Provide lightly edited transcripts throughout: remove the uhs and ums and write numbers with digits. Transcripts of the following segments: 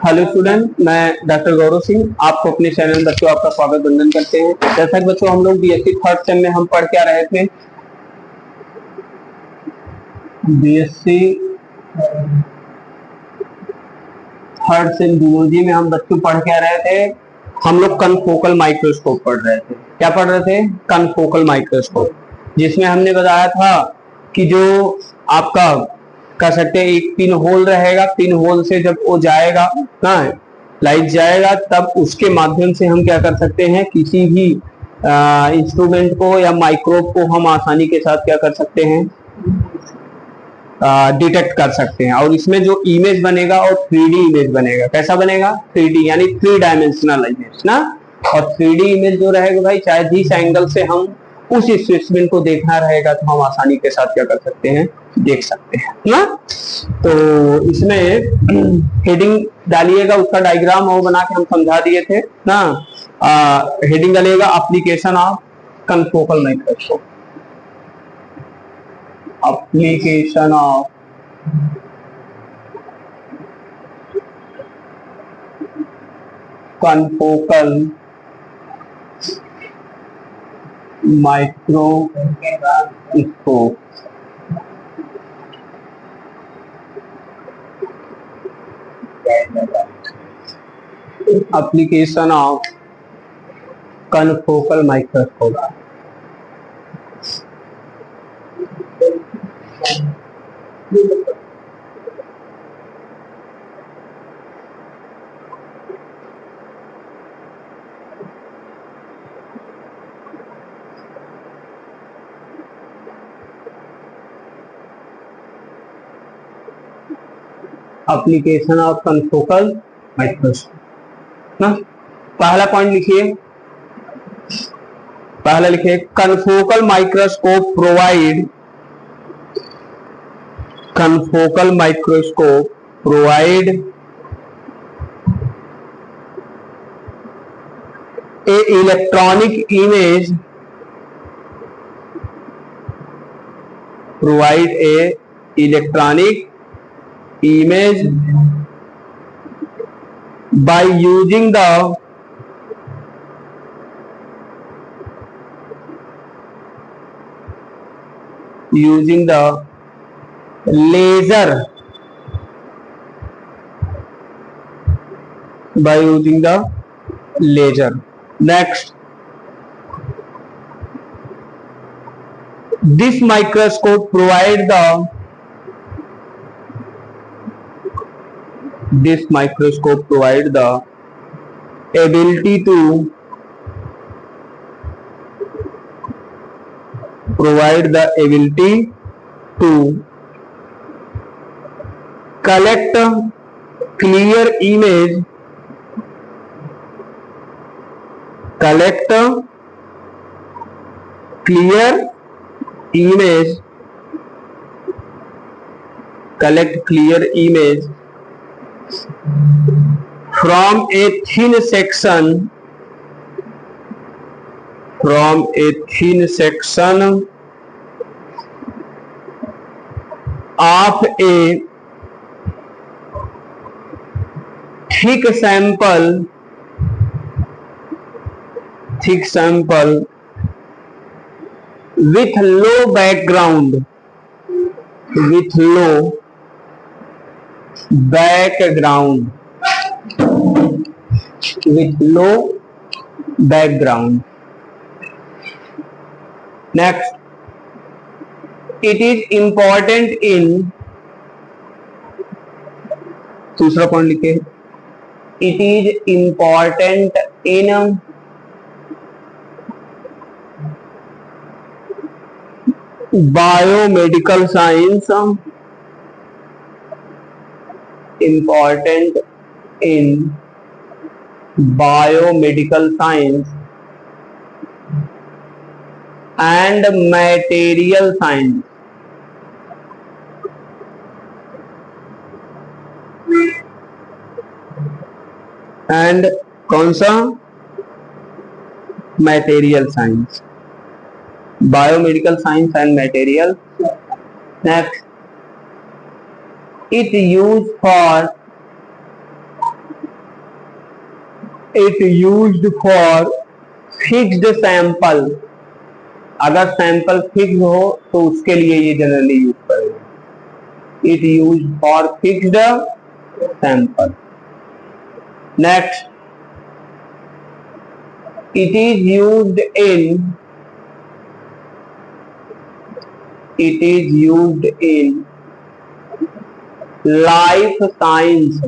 Hello student, मैं doctor Gaurav Singh आपको अपने चैनल में बच्चों आपका स्वागत वंदन करते हैं। जैसा कि बच्चों हम लोग बीएससी थर्ड सेम में हम पढ़ के आ रहे थे, बीएससी थर्ड सेम जूलॉजी में हम बच्चों पढ़ के आ रहे थे। हम लोग कनफोकल माइक्रोस्कोप पढ़ रहे थे। क्या पढ़ रहे थे? कनफोकल माइक्रोस्कोप, जिसमें हमने बताया था कि जो आपका कह सकते हैं एक पिन होल रहेगा, पिन होल से जब वो जाएगा ना, लाइट जाएगा, तब उसके माध्यम से हम क्या कर सकते हैं, किसी भी इंस्ट्रूमेंट को या माइक्रोब को हम आसानी के साथ क्या कर सकते हैं, डिटेक्ट कर सकते हैं। और इसमें जो इमेज बनेगा और 3D इमेज बनेगा। कैसा बनेगा? 3D यानी 3 डायमेंशनल इमेज ना। और 3D इमेज जो रहेगा भाई, चाहे जिस एंगल से हम उस स्पेसिमेन को देखना रहेगा तो हम आसानी के साथ क्या कर सकते हैं, देख सकते हैं ना। तो इसमें हेडिंग डालिएगा, उसका डायग्राम वो बना के हम समझा दिए थे ना। हेडिंग डालिएगा application of confocal microscope, application of confocal microscope। application of confocal microscope। Application of confocal microscope ना। पहला पॉइंट लिखिए, पहला लिखिए confocal microscope provide, confocal microscope provide a electronic image, provide a electronic image by using the laser, by using the laser। Next, this microscope provide the ability to collect clear image, from a thin section of a thick sample with low background, Next, it is important in, दूसरा point लिखे, it is important in biomedical science, and material science, and कौन सा? material science, biomedical science and material। Next, it used for it used for fixed sample, अगर sample fix हो तो उसके लिए ये जनरली यूज करेगा। It use for fixed sample. Next, it is used in, it is used in life science.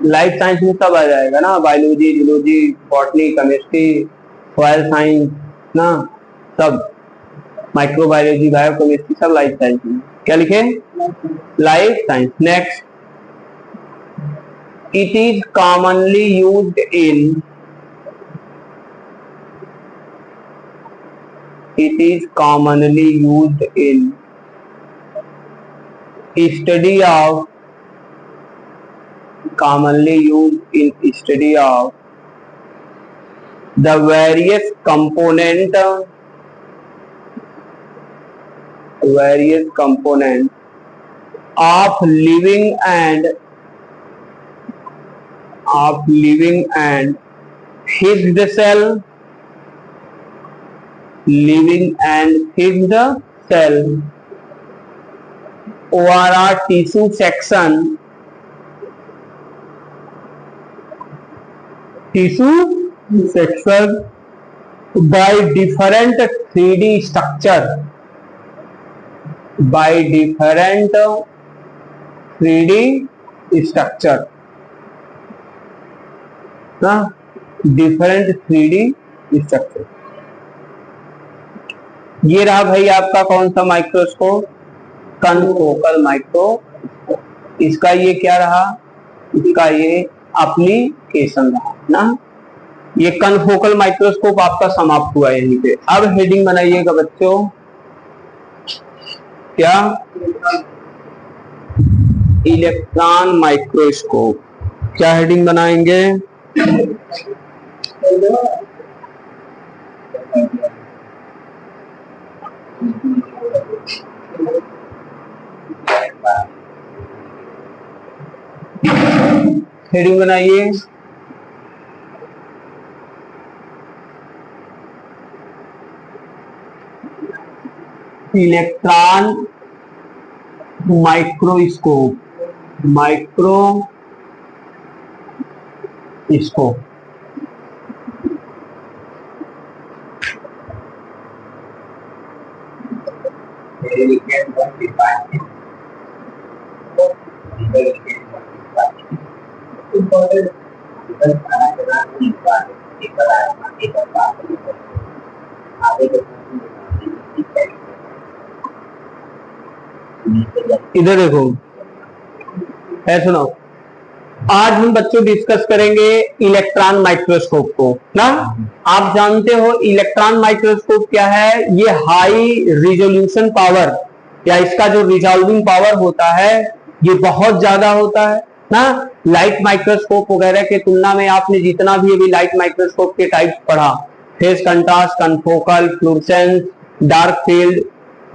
Life science में सब आ जाएगा ना, biology, zoology, botany, chemistry, soil science ना, सब माइक्रोबायोलॉजी, बायोकेमिस्ट्री, सब लाइफ साइंस में। क्या लिखे? Life science. Next, it is commonly used in, it is commonly used in study of, commonly used in study of the various component of living and fixed cell, living and fixed cell or tissue section, tissue section by different 3D structure, by different 3D structure ना, different 3D structure। ये रहा भाई आपका कौन सा microscope? Confocal microscope. इसका ये क्या रहा? इसका ये एप्लीकेशन रहा ना। ये कनफोकल माइक्रोस्कोप आपका समाप्त हुआ यहीं पे। अब हेडिंग बनाइएगा बच्चों, क्या? Electron microscope. क्या हेडिंग बनाएंगे? हेडिंग बनाइए, इलेक्ट्रॉन माइक्रोस्कोप, माइक्रोस्कोप। इधर देखो, है सुनो, आज हम बच्चों डिस्कस करेंगे इलेक्ट्रॉन माइक्रोस्कोप को ना। आप जानते हो इलेक्ट्रॉन माइक्रोस्कोप क्या है? ये हाई रिजोल्यूशन पावर या इसका जो रिजॉल्विंग पावर होता है ये बहुत ज्यादा होता है ना। लाइट माइक्रोस्कोप वगैरह के तुलना में आपने जितना भी अभी लाइट माइक्रोस्कोप के टाइप्स पढ़ा, phase contrast, confocal, fluorescence, dark field,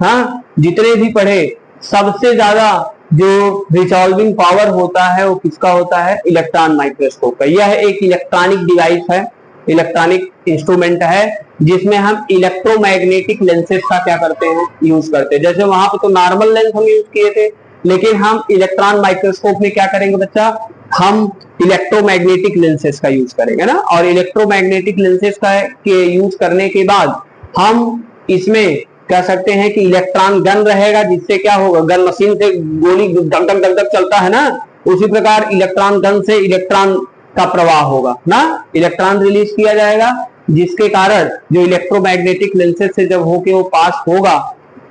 हाँ, जितने भी पढ़े, सबसे ज्यादा जो रिजॉल्विंग पावर होता है वो किसका होता है? इलेक्ट्रॉन माइक्रोस्कोप का। यह एक इलेक्ट्रॉनिक डिवाइस है, इलेक्ट्रॉनिक इंस्ट्रूमेंट है जिसमें हम इलेक्ट्रोमैग्नेटिक लेंसेज का क्या करते हैं? यूज करते हैं। जैसे वहां पे तो नॉर्मल लेंस हम यूज किए थे, लेकिन हम इलेक्ट्रॉन माइक्रोस्कोप में क्या करेंगे बच्चा? हम इलेक्ट्रोमैग्नेटिक लेंसेज का यूज करेंगे ना। और इलेक्ट्रोमैग्नेटिक लेंसेज का के यूज करने के बाद हम इसमें कह सकते हैं कि इलेक्ट्रॉन गन रहेगा, जिससे क्या होगा? गन मशीन से गोली धक धक धक धक चलता है ना, उसी प्रकार इलेक्ट्रॉन गन से इलेक्ट्रॉन का प्रवाह होगा ना। इलेक्ट्रॉन रिलीज किया जाएगा, जिसके कारण जो इलेक्ट्रोमैग्नेटिक लेंसेज से जब होके वो पास होगा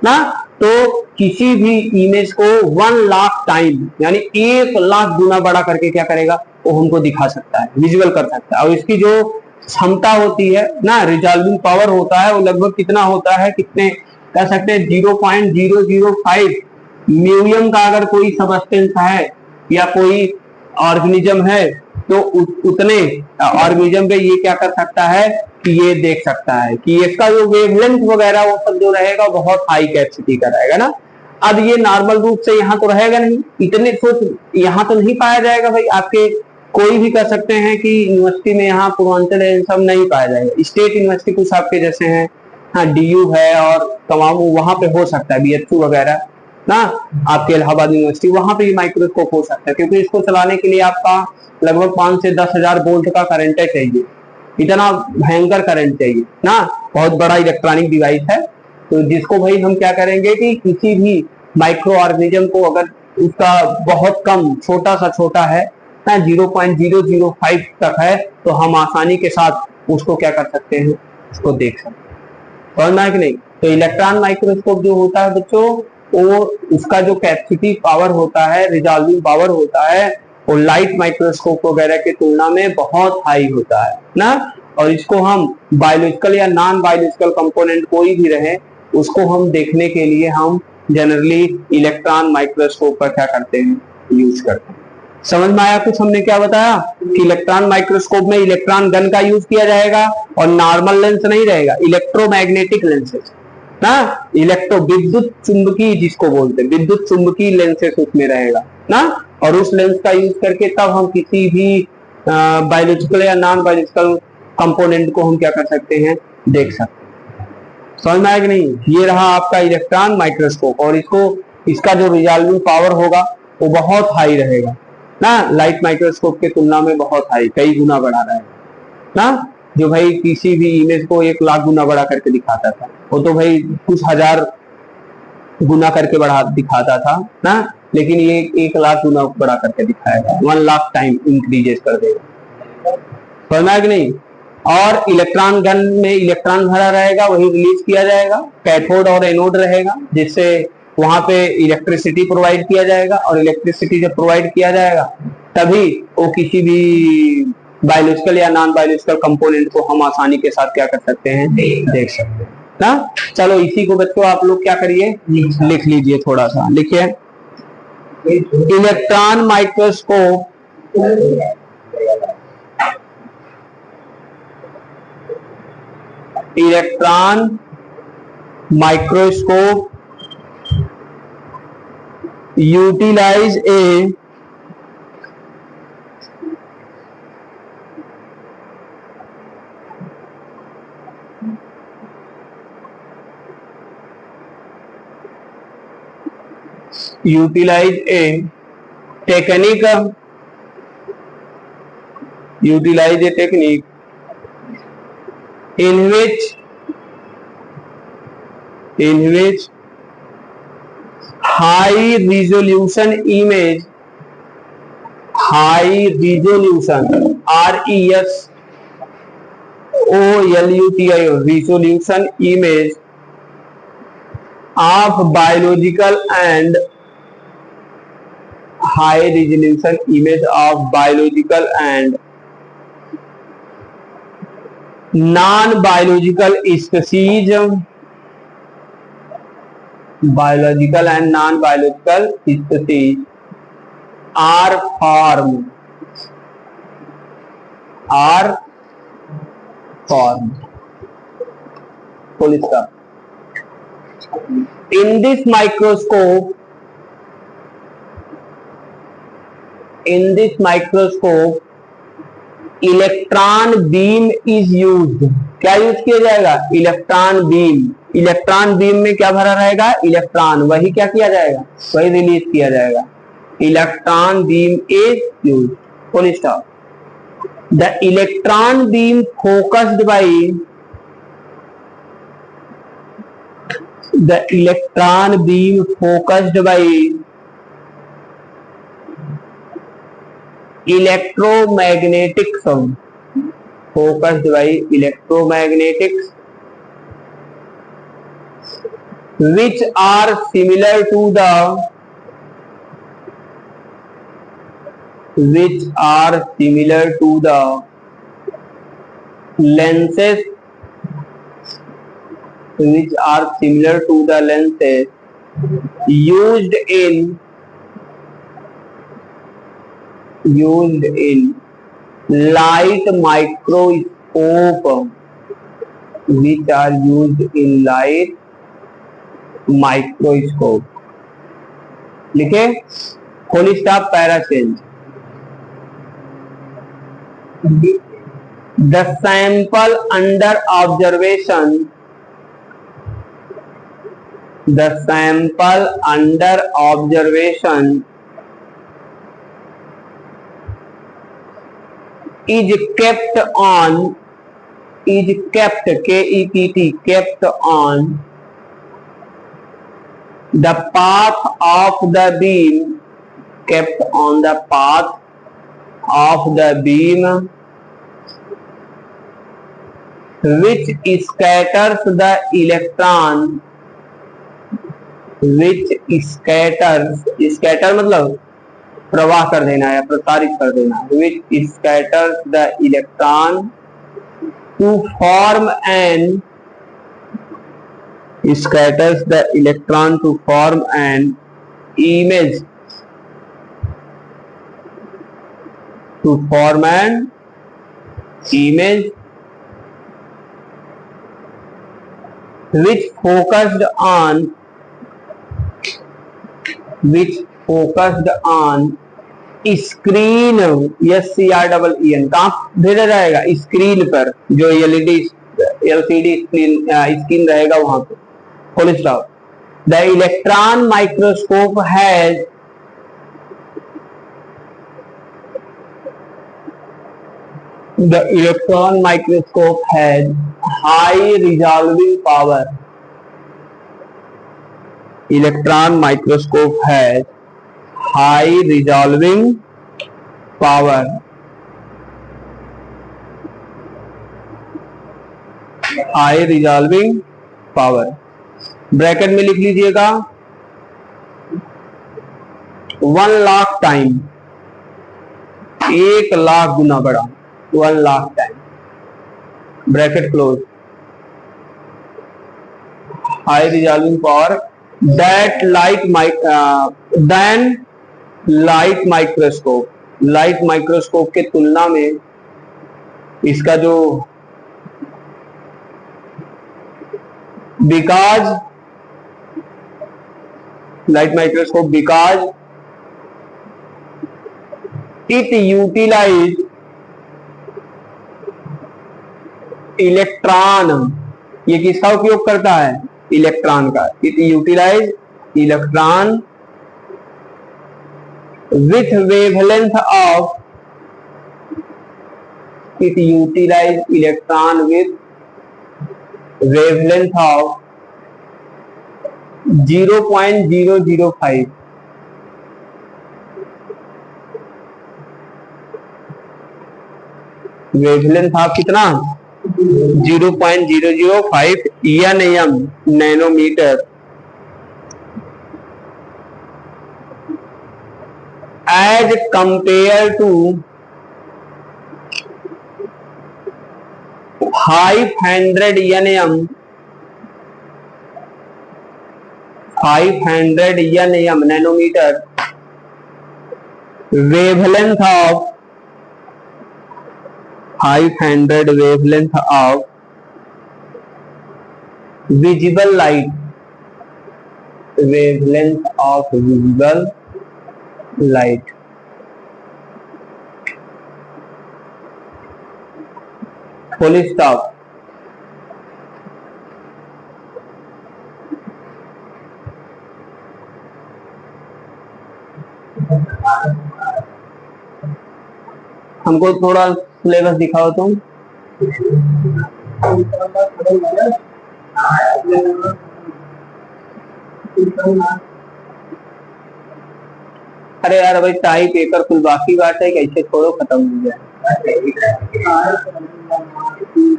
ना, तो किसी भी इमेज को 1 लाख टाइम यानी 1 लाख गुना बड़ा करके क्या करेगा? वो हमको दिखा सकता है, विजुअल कर सकता है। और इसकी जो क्षमता होती है ना, रिजॉल्विंग पावर होता है, वो लगभग कितना होता है? कितने कह सकते हैं? 0.005 म्यूलियम का अगर कोई सबस्टेंस है या कोई ऑर्गेनिज्म है तो उतने ऑर्गेनिज्म पे ये क्या कर सकता है कि ये देख सकता है कि इसका जो वेवलेंथ वगैरह वो सब जो रहेगा बहुत हाई कैपेसिटी का रहेगा ना। अब ये नॉर्मल रूप से यहाँ तो रहेगा नहीं, इतने तो यहाँ तो नहीं पाया जाएगा भाई आपके कोई भी कर सकते हैं कि यूनिवर्सिटी में यहाँ पूर्वांचल है सब नहीं पाया जाएगा। स्टेट यूनिवर्सिटी कुछ आपके जैसे हैं, हाँ डीयू है और तमाम वहां पे हो सकता है, बीएचयू वगैरह ना, आपके इलाहाबाद यूनिवर्सिटी वहां पे भी माइक्रोस्कोप हो सकता है, क्योंकि इसको चलाने के लिए आपका लगभग 5 से 10,000 वोल्ट का करंट चाहिए, इतना भयंकर करंट चाहिए ना, बहुत बड़ा इलेक्ट्रॉनिक डिवाइस है। तो जिसको भाई हम क्या करेंगे कि किसी भी माइक्रो ऑर्गेनिज्म को अगर उसका बहुत कम छोटा सा छोटा है ना 0.005 तक है, तो हम आसानी के साथ उसको क्या कर सकते हैं, उसको देख सकते हैं, समझ में आया कि नहीं। तो इलेक्ट्रॉन माइक्रोस्कोप जो होता है बच्चों, वो उसका जो कैपेसिटी पावर होता है, रिजॉल्विंग पावर होता है, वो लाइट माइक्रोस्कोप वगैरह की तुलना में बहुत हाई होता है ना। और इसको हम बायोलॉजिकल या नॉन बायोलॉजिकल कंपोनेंट कोई भी रहे उसको हम देखने के लिए हम जनरली इलेक्ट्रॉन माइक्रोस्कोप का क्या करते हैं, यूज करते हैं। समझ में आया कुछ हमने क्या बताया कि इलेक्ट्रॉन माइक्रोस्कोप में इलेक्ट्रॉन गन का यूज किया जाएगा और नॉर्मल लेंस नहीं रहेगा, इलेक्ट्रोमैग्नेटिक लेंसेज ना, इलेक्ट्रो विद्युत चुंबकीय जिसको बोलते हैं, विद्युत चुंबकीय लेंसेज उसमें रहेगा ना। और उस लेंस का यूज करके तब हम किसी भी बायोलॉजिकल या नॉन बायोलॉजिकल कंपोनेंट को हम क्या कर सकते हैं, देख सकते हैं। समझ में आया कि नहीं। ये रहा आपका इलेक्ट्रॉन माइक्रोस्कोप, और इसका जो रिजॉल्विंग पावर होगा वो बहुत हाई रहेगा ना, लाइट माइक्रोस्कोप के तुलना में बहुत हाई, कई गुना बढ़ा रहेगा ना। जो भाई किसी भी इमेज को 1,00,000 गुना बड़ा करके दिखाता था, वो तो भाई कुछ हजार गुना करके बढ़ा दिखाता था ना, लेकिन ये 1,00,000 गुना बड़ा करके दिखाएगा, 1,00,000 टाइम इंक्रीजेस कर देगा, समझना कि नहीं। और इलेक्ट्रॉन गन में इलेक्ट्रॉन भरा रहेगा, वही रिलीज किया जाएगा, कैथोड और एनोड रहेगा, जिससे वहां पे इलेक्ट्रिसिटी प्रोवाइड किया जाएगा, और इलेक्ट्रिसिटी जब प्रोवाइड किया जाएगा तभी वो किसी भी बायोलॉजिकल या नॉन बायोलॉजिकल कंपोनेंट को हम आसानी के साथ क्या कर सकते हैं, देख सकते हैं ना। चलो इसी को बच्चों आप लोग क्या करिए, लिख लीजिए, थोड़ा सा लिखिए। Electron microscope electron microscope utilize a technique in which high resolution image resolution image of biological and high resolution image of biological and non-biological species, biological and non-biological species are formed full stop. In this microscope electron beam is used. क्या use किया जाएगा, electron beam. Electron beam में क्या भरा रहेगा, electron, वही क्या किया जाएगा, वही रिलीज किया जाएगा। Electron beam is used, full stop. The electron beam focused by electromagnetics, which are similar to the lenses used in light microscope, लिखे full stop, para change. The sample under observation, the sample under observation is kept on, is kept, K-E-P-T, kept on the path of the beam, kept on the path of the beam which scatters the electron, which scatters, scatter मतलब प्रवाह कर देना या प्रसारित कर देना, which scatters the electron to form an, scatters the electron to form an image, to form an image which focused on, which focused on screen, SCREEN, कहाँ भेजा जाएगा? स्क्रीन पर, जो एलईडी LCD स्क्रीन रहेगा वहां पे। Full stop. The electron microscope has, the electron microscope has high resolving power, electron microscope has high resolving power, high resolving power, bracket में लिख लीजिएगा 1,00,000 टाइम, 1,00,000 गुना बड़ा, 1,00,000 time, bracket close, high resolving power that light microscope, light microscope के तुलना में इसका जो, because light microscope, because it utilize electron, ये किसका उपयोग करता है? इलेक्ट्रॉन का। It utilize electron with wavelength of, it utilize electron with wavelength of 0.005, wavelength of कितना? 0.005 nm, nanometre, as compare to 500 nm, 500 nm nanometre, wavelength of 500 wavelength of visible light, wavelength of visible light, full stop। हमको थोड़ा syllabus दिखाओ तुम। अरे यार भाई type एकर कुल बाकी बात है, कैसे छोड़ो खत्म हो जाए।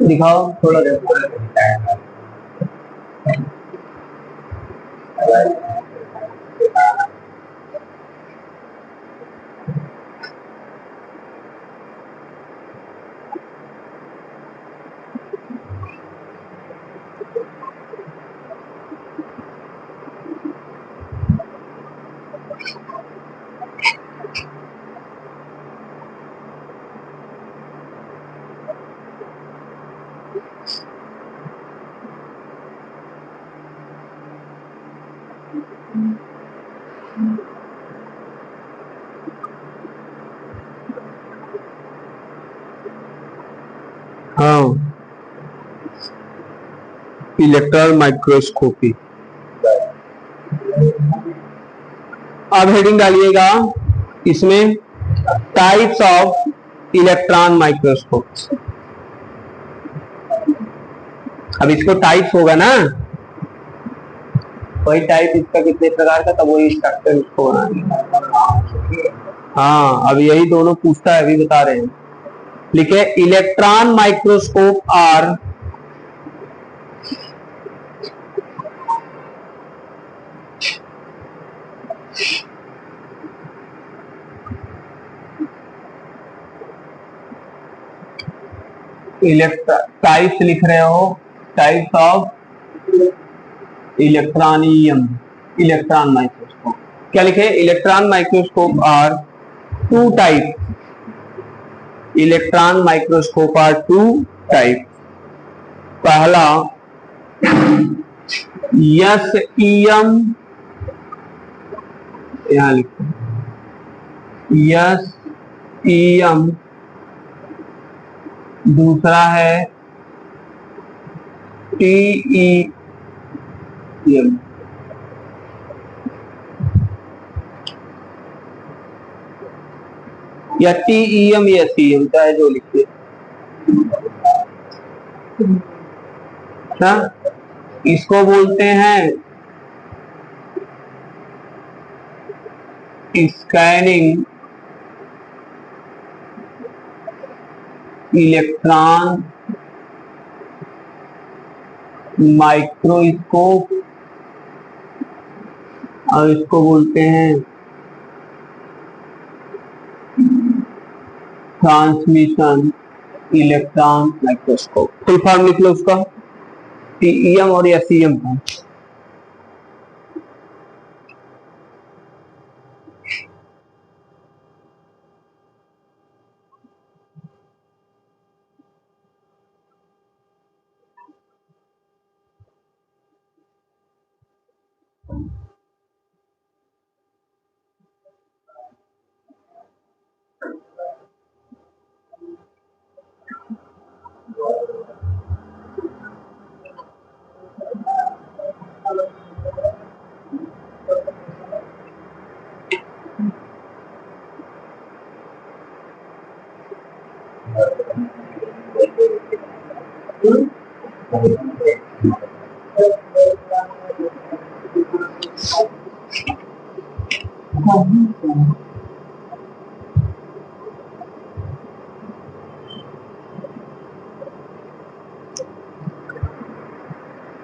दिखाओ थोड़ा। Electron microscopy. अब हेडिंग डालिएगा इसमें टाइप्स ऑफ इलेक्ट्रॉन माइक्रोस्कोप। अब इसको टाइप्स होगा ना, वही टाइप इसका कितने प्रकार का, तब वही स्ट्रक्चर इसको हाँ अब यही दोनों पूछता है, अभी बता रहे हैं। लिखे इलेक्ट्रॉन माइक्रोस्कोप आर टाइप्स लिख रहे हो, टाइप्स ऑफ इलेक्ट्रॉनियम इलेक्ट्रॉन माइक्रोस्कोप। क्या लिखे? Electron microscope are two type, electron microscope are two type. पहला SEM, यहां लिखो SEM, दूसरा है TEM। या TEM या SEM, चाहे जो लिखिए ना। इसको बोलते हैं स्कैनिंग इलेक्ट्रॉन माइक्रोस्कोप, और इसको बोलते हैं transmission electron microscope. Full form लिख लो उसका, TEM और SEM का।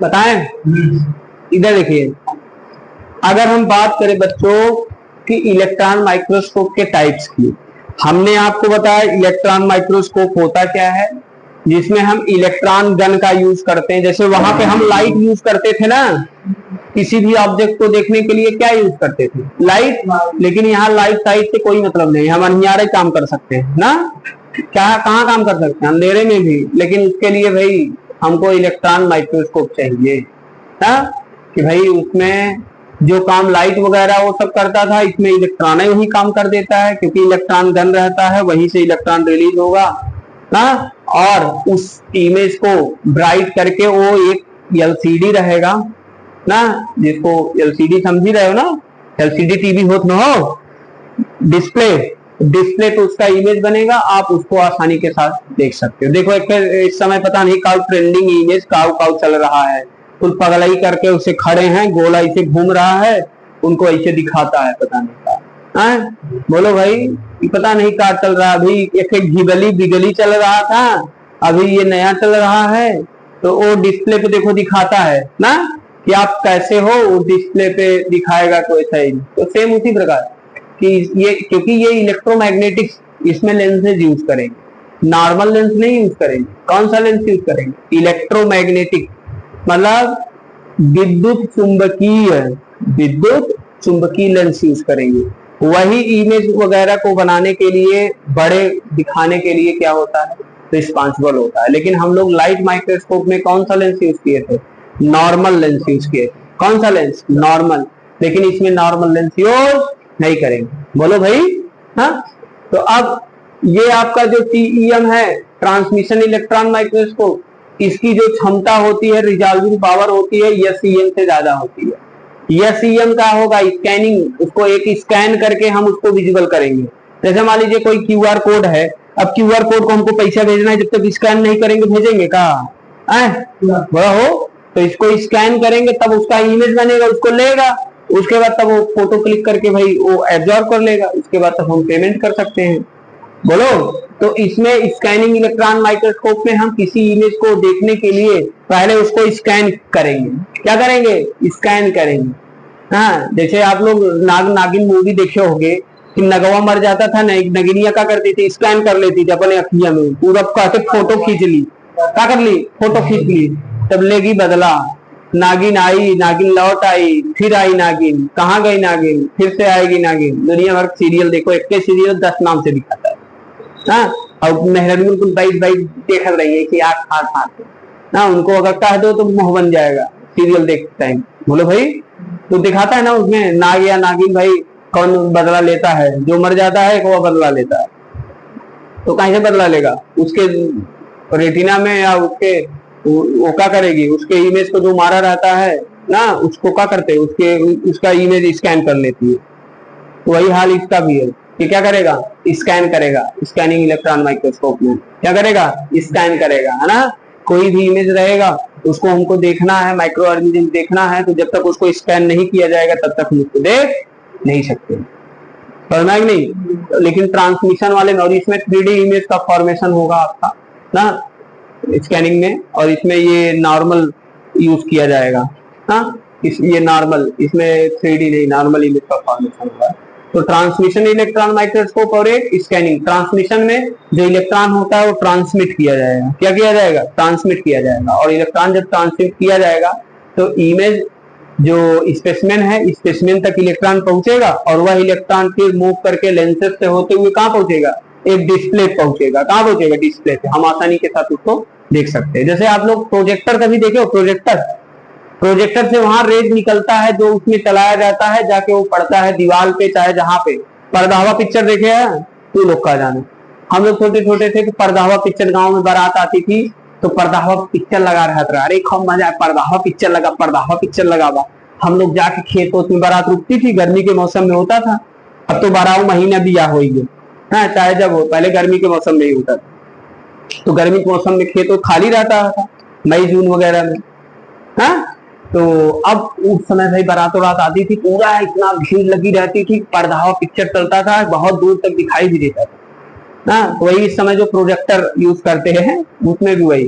बताएं? इधर देखिए, अगर हम बात करें बच्चों कि इलेक्ट्रॉन माइक्रोस्कोप के टाइप्स की, हमने आपको बताया इलेक्ट्रॉन माइक्रोस्कोप होता क्या है, जिसमें हम इलेक्ट्रॉन गन का यूज करते हैं। जैसे वहां पे हम लाइट यूज करते थे ना, किसी भी ऑब्जेक्ट को देखने के लिए क्या यूज करते थे? लाइट। लेकिन यहाँ लाइट साइट से कोई मतलब नहीं, हम अंधियारे काम कर सकते हैं ना। क्या कहाँ काम कर सकते हैं? अंधेरे में भी। लेकिन उसके लिए भाई हमको इलेक्ट्रॉन माइक्रोस्कोप चाहिए ना, कि भाई उसमें जो काम लाइट वगैरह वो सब करता था, इसमें इलेक्ट्रॉन वही काम कर देता है, क्योंकि इलेक्ट्रॉन गन रहता है, वहीं से इलेक्ट्रॉन रिलीज होगा ना। और उस इमेज को ब्राइट करके वो एक LCD रहेगा ना, जिसको LCD समझ ही रहे हो ना, LCD टीवी हो न हो, डिस्प्ले तो उसका इमेज बनेगा, आप उसको आसानी के साथ देख सकते हो। देखो एक इस समय पता नहीं काउ ट्रेंडिंग इमेज काउ चल रहा है, फुल पगलाई करके उसे खड़े हैं, गोला ऐसे घूम रहा है, उनको ऐसे दिखाता है, पता नहीं क्या है। बोलो भाई, पता नहीं क्या चल रहा है। अभी एक घिगली बिगली चल रहा था, अभी ये नया चल रहा है, तो वो डिस्प्ले पे देखो दिखाता है ना कि आप कैसे हो, वो डिस्प्ले पे दिखाएगा कोई ऐसा ही। तो सेम उसी प्रकार कि ये, क्योंकि ये इलेक्ट्रोमैग्नेटिक्स, इसमें लेंसेज यूज करेंगे, नॉर्मल लेंस नहीं यूज करेंगे। कौन सा लेंस यूज करेंगे? इलेक्ट्रोमैग्नेटिक, मतलब विद्युत चुंबकीय लेंस यूज करेंगे। वही इमेज वगैरह को बनाने के लिए, बड़े दिखाने के लिए क्या होता है, रिस्पॉन्सिबल होता है। लेकिन हम लोग लाइट माइक्रोस्कोप में कौन सा लेंस यूज किए थे? नॉर्मल लेंस यूज किए। कौन सा लेंस? नॉर्मल। लेकिन इसमें नॉर्मल लेंस यूज नहीं करेंगे। बोलो भाई। हाँ, तो अब ये आपका जो TEM है, ट्रांसमिशन इलेक्ट्रॉन माइक्रोस्कोप, इसकी जो क्षमता होती है, रिजॉल्विंग पावर होती है, SEM से ज्यादा होती है। SEM का होगा स्कैनिंग, उसको एक स्कैन करके हम उसको विजिबल करेंगे। जैसे मान लीजिए कोई QR कोड है, अब QR कोड को हमको पैसा भेजना है, जब तक स्कैन नहीं करेंगे भेजेंगे कहा बड़ा हो, तो इसको स्कैन करेंगे तब उसका इमेज बनेगा, उसको लेगा, उसके बाद तब वो फोटो क्लिक करके भाई वो एब्जॉर्ब कर लेगा, उसके बाद तब हम पेमेंट कर सकते हैं। बोलो, तो इसमें स्कैनिंग इलेक्ट्रॉन माइक्रोस्कोप में हम किसी इमेज को देखने के लिए पहले उसको स्कैन करेंगे। क्या करेंगे? स्कैन करेंगे। हाँ, जैसे आप लोग नागिन मूवी देखे होंगे कि नगवा मर जाता था, नगिनिया क्या करती थी? स्कैन कर लेती थी अपने अखिया में, पूरा कहते फोटो खींच ली, क्या कर ली? फोटो खींच ली, तब लेगी बदला, नागिन आई, नागिन लौट आई, फिर आई नागिन, कहाँ गई नागिन, फिर से आएगी नागिन। दुनिया भर सीरियल देखो, एक के सीरियल 10 नाम से दिखाता है। हाँ, और मेहरबी कुछ बाइट देख रही है कि आँख हाथ हाथ ना, उनको अगर कह दो तो मुंह बन जाएगा सीरियल देखते टाइम। बोलो भाई, तो दिखाता है ना उसमें नाग या नागिन भाई कौन बदला लेता है, जो मर जाता है वो बदला लेता है। तो कहीं से बदला लेगा? उसके रेटिना में या उसके वो क्या करेगी? उसके इमेज को जो मारा रहता है ना, उसको क्या करते हैं? उसका इमेज स्कैन कर लेती है। तो वही हाल इसका भी है कि क्या करेगा? स्कैन करेगा। स्कैनिंग इलेक्ट्रॉन माइक्रोस्कोप में क्या करेगा? स्कैन करेगा, है ना। कोई भी इमेज रहेगा उसको हमको देखना है, माइक्रो ऑर्गेनिज्म देखना है, तो जब तक उसको स्कैन नहीं किया जाएगा तब तक हम उसको देख नहीं सकते, समझना कि नहीं। लेकिन ट्रांसमिशन वाले में और इसमें 3D इमेज का फॉर्मेशन होगा आपका ना स्कैनिंग में, और इसमें ये नॉर्मल यूज किया जाएगा। हाँ, ये नॉर्मल, इसमें 3D नहीं, नॉर्मल इमेज का फॉर्मेशन होगा। तो ट्रांसमिशन इलेक्ट्रॉन माइक्रोस्कोप और एक स्कैनिंग। ट्रांसमिशन में जो इलेक्ट्रॉन होता है वो ट्रांसमिट किया जाएगा। क्या किया जाएगा? ट्रांसमिट किया जाएगा। और इलेक्ट्रॉन जब ट्रांसमिट किया जाएगा तो इमेज जो स्पेसिमेन है, स्पेसिमेन तक इलेक्ट्रॉन पहुंचेगा, और वह इलेक्ट्रॉन फिर मूव करके लेंसेज से होते हुए कहाँ पहुंचेगा? एक डिस्प्ले पहुंचेगा। कहाँ पहुंचेगा? डिस्प्ले पे। हम आसानी के साथ उसको देख सकते हैं। जैसे आप लोग प्रोजेक्टर कभी देखे हो? प्रोजेक्टर से वहां रेज निकलता है जो उसमें चलाया जाता है, जाके वो पड़ता है दीवार पे, चाहे जहां पे। पर्दावा पिक्चर देखे हैं? तू लोग का जाने। हम लोग छोटे छोटे थे कि पर्दावा पिक्चर गांव में बारात आती थी तो पर्दावा पिक्चर लगा रहा था, अरे खूब मजा, पर्दावा पिक्चर लगा, पर्दावा पिक्चर लगा। हम लोग जाके खेतों में बारात रुकती थी, गर्मी के मौसम में होता था। अब तो 12 महीना भी या हो गए, हाँ, चाहे जब हो, पहले गर्मी के मौसम में ही होता था। तो गर्मी के मौसम में खेत खाली रहता था, मई जून वगैरह में। हाँ, तो अब उस समय भाई बारात आती थी, पूरा इतना भीड़ लगी रहती थी, पर्दावा पिक्चर चलता था, बहुत दूर तक दिखाई भी देता था ना। तो वही इस समय जो प्रोजेक्टर यूज करते हैं उसमें भी वही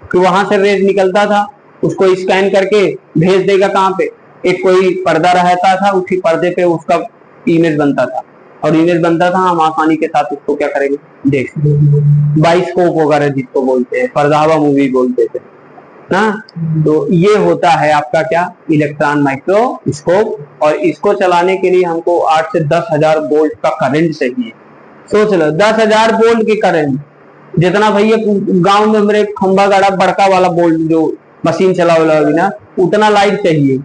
कि वहां से रेज निकलता था, उसको स्कैन करके भेज देगा कहाँ पे? एक कोई पर्दा रहता था, उसी पर्दे पे उसका इमेज बनता था, और इमेज बनता था, हम आसानी के साथ उसको क्या करेंगे? देख सकते। बाइस्कोप वगैरह जिसको बोलते हैं, पर्दावा मूवी बोलते थे ना। तो ये होता है आपका क्या? Electron microscope. और इसको चलाने के लिए हमको 8 से 10,000 वोल्ट का करंट चाहिए। सोच लो, 10,000 वोल्ट के करंट, जितना भैया गांव में मेरे खंबा गाड़ा बड़का वाला वोल्ट जो मशीन चला ना, उतना लाइट चाहिए।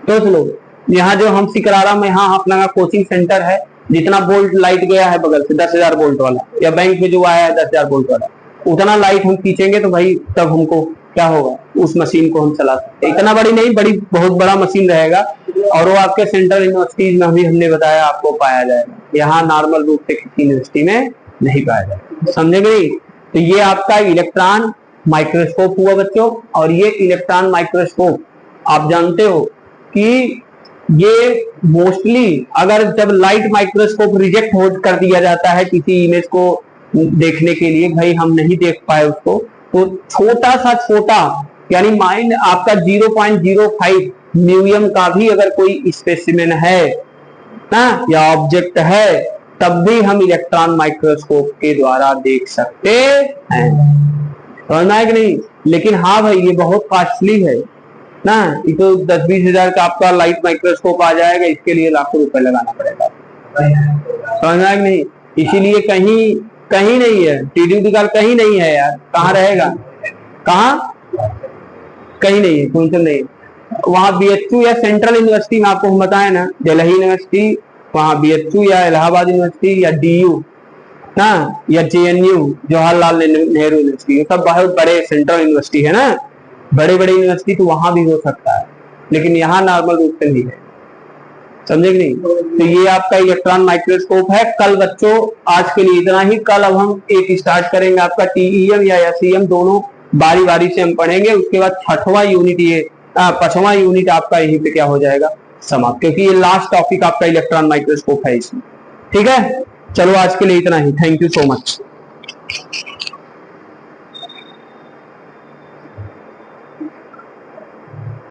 सोच लो, यहाँ जो हम सिकरारा में यहाँ अपना कोचिंग सेंटर है, जितना वोल्ट लाइट गया है बगल से 10,000 वोल्ट वाला, या बैंक में जो आया है 10,000 वोल्ट वाला, उतना लाइट हम खींचेंगे तो भाई तब हमको क्या होगा? उस मशीन को हम चला सकते। इतना बड़ी नहीं, बड़ी बहुत बड़ा मशीन रहेगा, और वो आपके सेंट्रल यूनिवर्सिटीज में भी हमने बताया आपको पाया जाएगा। यहाँ नॉर्मल रूप से किसी यूनिवर्सिटी में नहीं पाया जाएगा, समझे गई? तो ये आपका इलेक्ट्रॉन माइक्रोस्कोप हुआ बच्चों। और ये इलेक्ट्रॉन माइक्रोस्कोप आप जानते हो कि ये मोस्टली अगर जब लाइट माइक्रोस्कोप रिजेक्ट कर दिया जाता है किसी इमेज को देखने के लिए, भाई हम नहीं देख पाए उसको, तो छोटा सा छोटा यानी माइंड आपका 0.05 म्यूयम का भी अगर कोई स्पेसिमेन है ना या ऑब्जेक्ट है, तब भी हम इलेक्ट्रॉन माइक्रोस्कोप के द्वारा देख सकते हैं, समझना है कि नहीं? लेकिन हाँ भाई, ये बहुत कॉस्टली है ना, ये तो 10-20 हजार का आपका लाइट माइक्रोस्कोप आ जाएगा, इसके लिए लाखों रुपए लगाना पड़ेगा, समझना है कि नहीं? इसीलिए कहीं कहीं नहीं है, TDUD का कहीं नहीं है यार। कहाँ रहेगा? कहाँ? कहीं नहीं है, कौन नहीं। वहाँ BHU या सेंट्रल यूनिवर्सिटी में आपको हम बताए ना, दिल्ली यूनिवर्सिटी, वहाँ BHU या इलाहाबाद यूनिवर्सिटी या DU, ना, या जेएनयू जवाहरलाल नेहरू यूनिवर्सिटी, ये सब बहुत बड़े सेंट्रल यूनिवर्सिटी है ना, बड़े बड़े यूनिवर्सिटी, तो वहां भी हो सकता है, लेकिन यहाँ नॉर्मल रूप से नहीं है। समझे कि नहीं? तो ये आपका इलेक्ट्रॉन माइक्रोस्कोप है। कल बच्चों आज के लिए इतना ही। कल अब हम एक स्टार्ट करेंगे आपका टीईएम या एसईएम, दोनों बारी बारी से हम पढ़ेंगे। उसके बाद 6वां यूनिट, ये 5वां यूनिट आपका यहीं पे क्या हो जाएगा, समाप्त, क्योंकि ये लास्ट टॉपिक आपका इलेक्ट्रॉन माइक्रोस्कोप है इसमें। ठीक है, चलो आज के लिए इतना ही। Thank you so much.